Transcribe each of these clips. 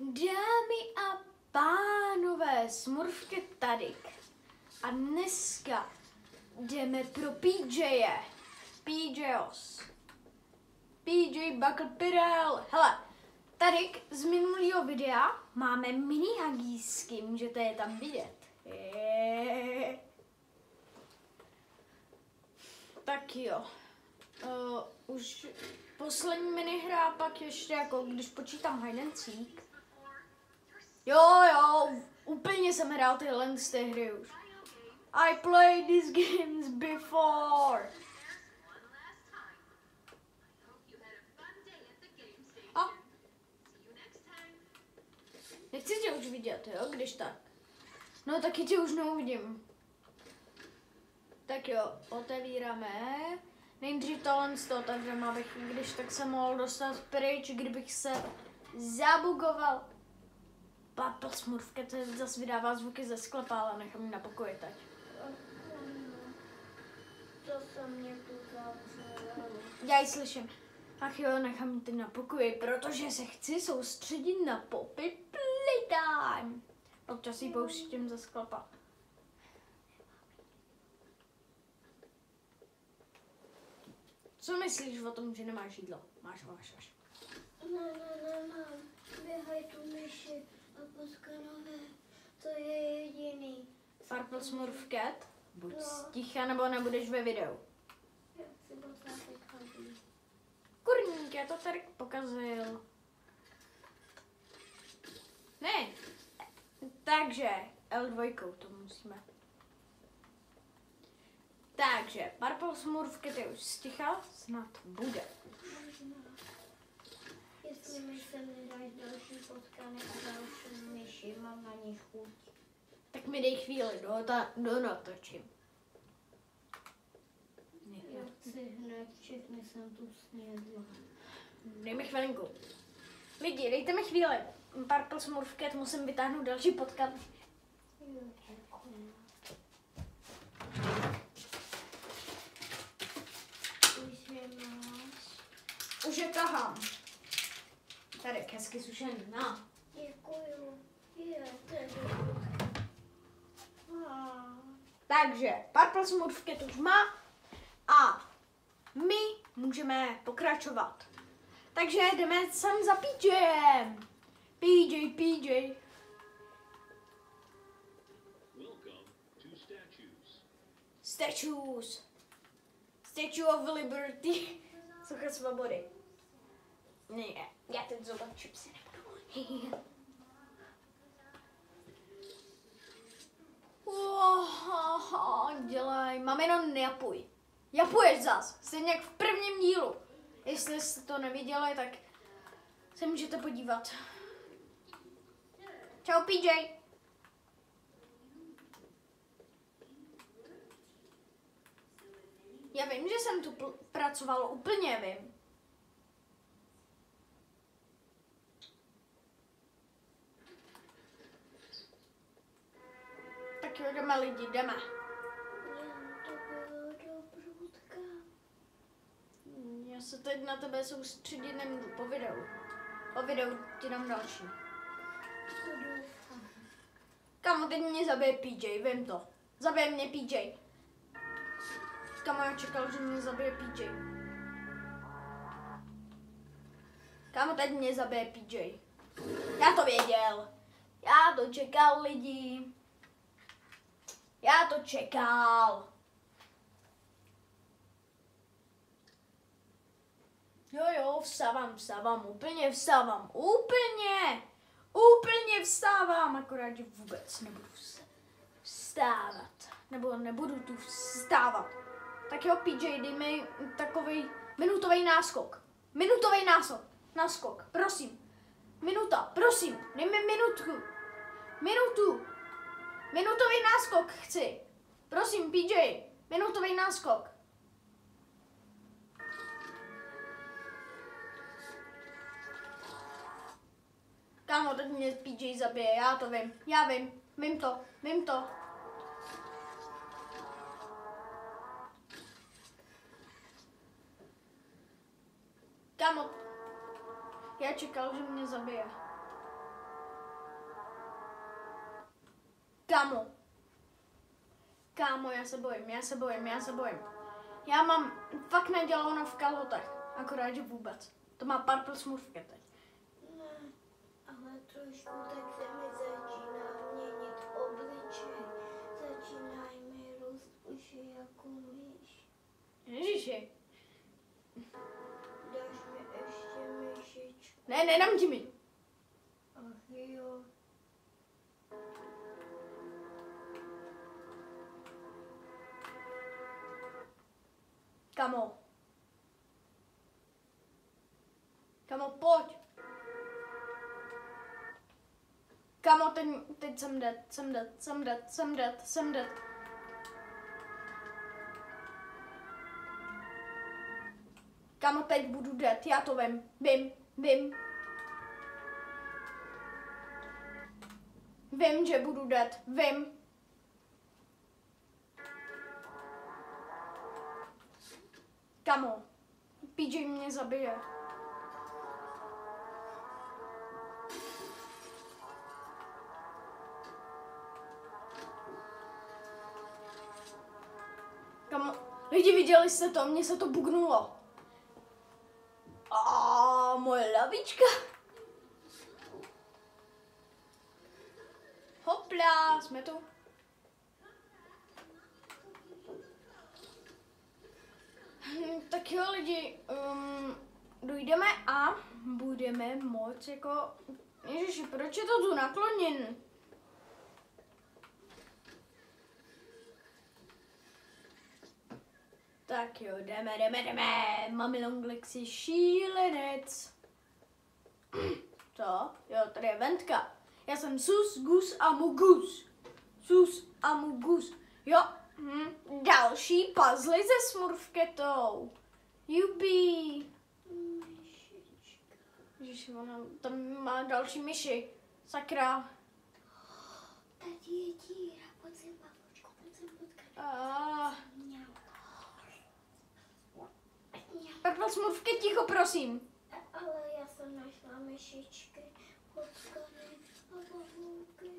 Dámy a pánové, Smurfky tady. A dneska jdeme pro PJe. PJos. PJ Buckle Pirel. Hele, tady z minulého videa máme mini hagísky, můžete je tam vidět. Tak jo. Už poslední minihra, pak ještě jako, když počítám hide and seek. Jo, úplně jsem hrál tyhle z té hry už. I played these games before. A? Nechci tě už vidět, jo, když tak. No taky tě už neuvidím. Tak jo, otevíráme. Nejdřív tohle z toho, takže abych, když tak se mohl dostat pryč, kdybych se zabugoval. Papa Smurfka, to zase vydává zvuky ze sklepa, ale nechám ji na pokoji teď. To se mě tu zavřelo. Já ji slyším. Ach jo, nechám ji teď na pokoji, protože se chci soustředit na Poppy Playtime. Občas ji pouštím ze sklepa. Co myslíš o tom, že nemáš jídlo? Máš. Nemám. Běhaj tu myši a poskanové. To je jediný. Purple Smurf Cat? Buď ticha, nebo nebudeš ve videu. Jak si potápek chodí. Kurník, já to tady pokazil. Ne. Takže L2 to musíme. Takže Purple Smurf Cat je už sticha, snad bude. Jestli mi se nedáš další potkanek a další myši, mám na nich chuť. Tak mi dej chvíli, natočím. Já chci hned, všechny jsem tu snědla. Dej mi chvilinku. Lidi, dejte mi chvíli. Purple Smurf Cat musím vytáhnout další potkat. Jo, děkuji. Už je máš. Už je tahám. Tady hezky sušený, na. Děkuju. Je, tady. Takže Purple Smurf Cat už má a my můžeme pokračovat. Takže jdeme sem za PJem. PJ. Statues. Statue of Liberty. Socha svobody. Ne, já teď zobat chipsy nebudu. Dělej, mám jenom Japuj. Japuješ zas, stejně jak v prvním dílu. Jestli jste to neviděli, tak se můžete podívat. Čau PJ. Já vím, že jsem tu pracovala, úplně vím. Tak jo, jdeme lidi, jdeme. To bylo dobrutka. Já se teď na tebe soustředit nemůžu, po videu. Po videu ti dám další. To doufám. Kamo, teď mě zabije PJ, vím to. Zabije mě PJ. Kamo, já čekal, že mě zabije PJ. Kamo, teď mě zabije PJ. Já to věděl. Já to čekal, lidi. Já to čekal. Jo, vstávám, úplně vstávám. Úplně vstávám, akorát, že vůbec nebudu vstávat. Nebo nebudu tu vstávat. Tak jo, PJ, dej mi takovej minutový náskok. Náskok, prosím. Minuta, prosím, dej mi minutu. Minutový náskok chci. Prosím, PJ, minutový náskok. Kámo, teď mě PJ zabije, já to vím. Vím to. Kámo, já čekal, že mě zabije. Kámo, já se bojím. Já mám fakt neděláno v kalhotech, akorát, že vůbec. To má Purple smurfky teď. Ne, ale trošku tak se mi začíná měnit obličej. Začínají mi růst uši jako myš. Ježiši. Dáš mi ještě myšičku? Ne, nedám ti mi. Ach jo. Kamo, pojď. Kamo, teď jsem dead. Kamo, teď budu dead, já to vím. Vím, že budu dead, vím. Kamo, PJ mě zabije. Kamo, lidi, viděli jste to? Mně se to bugnulo. Moje lavička. Hopla, jsme tu. Tak jo, lidi, dojdeme a budeme moc jako... Ježiši, proč je to tu nakloněn? Tak jo, jdeme. Máme Longlegs je šílenec. Co? Jo, tady je ventka. Já jsem Sus, Gus a Mugus. Jo, další puzzle se smurfketou. Jupi. Myšička. Ježiši, ona tam má další myši. Sakra. Tady je díra, pojď sem, babočko, pojď sem potkat. Purple smurfky, ticho, prosím. Ale já jsem našla myšičky, potkany a pavouky.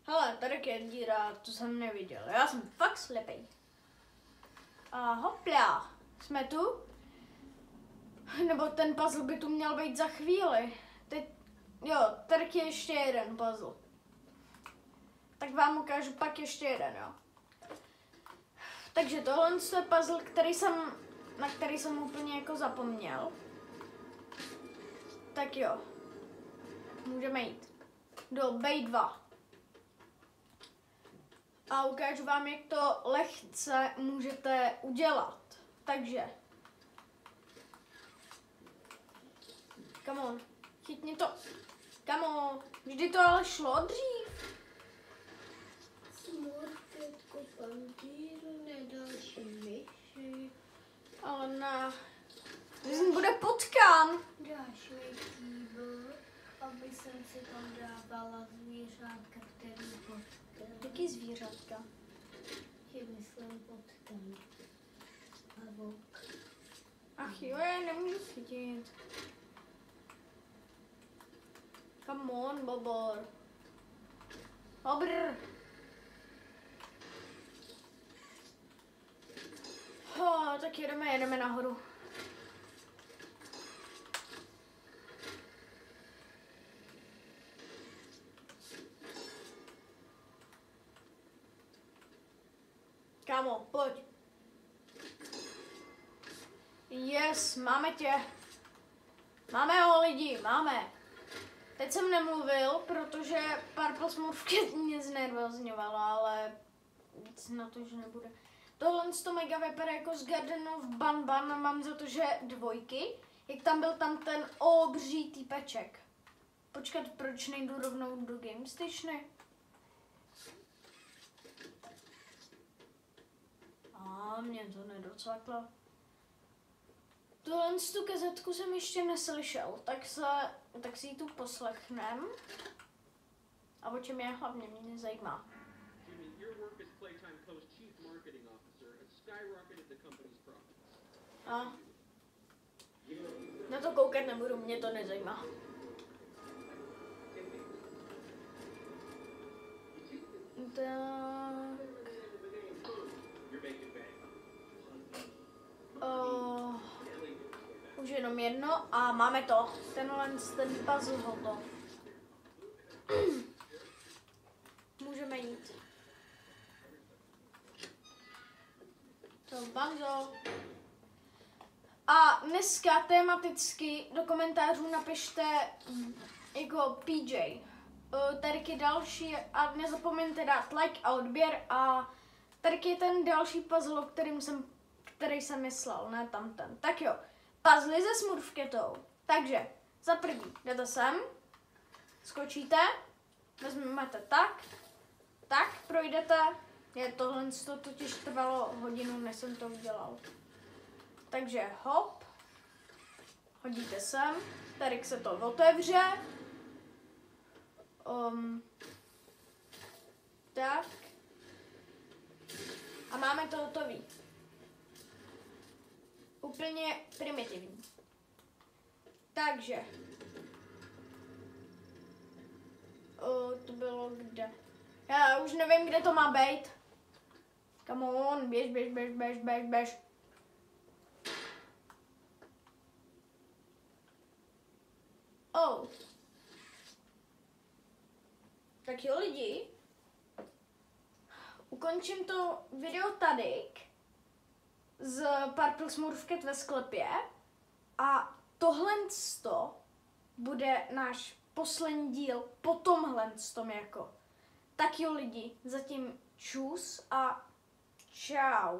Hele, tady je díra, to jsem neviděl. Já jsem fakt slepej. A hopla, jsme tu? Nebo ten puzzle by tu měl být za chvíli. Teď, jo, tady je ještě jeden puzzle. Tak vám ukážu pak ještě jeden, jo. Takže tohle je puzzle, na který jsem úplně jako zapomněl. Tak jo. Můžeme jít do B2. A ukážu vám, jak to lehce můžete udělat. Takže. Come on. Chytni to. Come on. Vždy to ale šlo dřív. Smurfetko, pandíru, nedalší myši. Ale ne. Disney bude potkán. Dáš mi kýbl, aby jsem si tam dávala zvířátka, který potkám. Jaký zvířátka? Že myslím potkám. Pavouk. Ach jo, já nemůžu chytit. Come on, Bobor. Bobr. Tak jedeme nahoru. Kámo, pojď. Yes, máme tě. Máme ho, lidi, máme. Teď jsem nemluvil, protože Purple smurfky mě znervozňovala, ale víc na to, že nebude. Tohle to mega vypadá jako z Garden of Banban a mám za to, že 2. Jak tam byl tam ten obří týpeček. Počkat, proč nejdu rovnou do Game Stationu? Mě to nedocvaklo. Tuhle tu kazetku jsem ještě neslyšel, tak si ji tu poslechnem. A o čem je hlavně mě zajímá. Na to koukat nebudu, mě to nezajímá. Tak. Už jenom jedno a máme to. Ten puzzle hotov. Můžeme jít. To banzo. A dneska tematicky do komentářů napište jako PJ. Tady je další a nezapomeňte dát like a odběr a tady je ten další puzzle, který jsem myslel, ne tamten. Tak jo, puzzle se Smurfketou. Takže za první jdete sem, skočíte, vezmete tak, projdete. Tohle to totiž trvalo hodinu, než jsem to udělal. Takže hop, hodíte sem, tady se to otevře. Tak. A máme to hotový. Úplně primitivní. Takže. To bylo kde? Já už nevím, kde to má být. Come on, běž. Oh. Tak jo lidi, ukončím to video tady z Purple Smurfcat ve sklepě a tohle bude náš poslední díl po tomhle jako. Tak jo lidi, zatím čus a čau.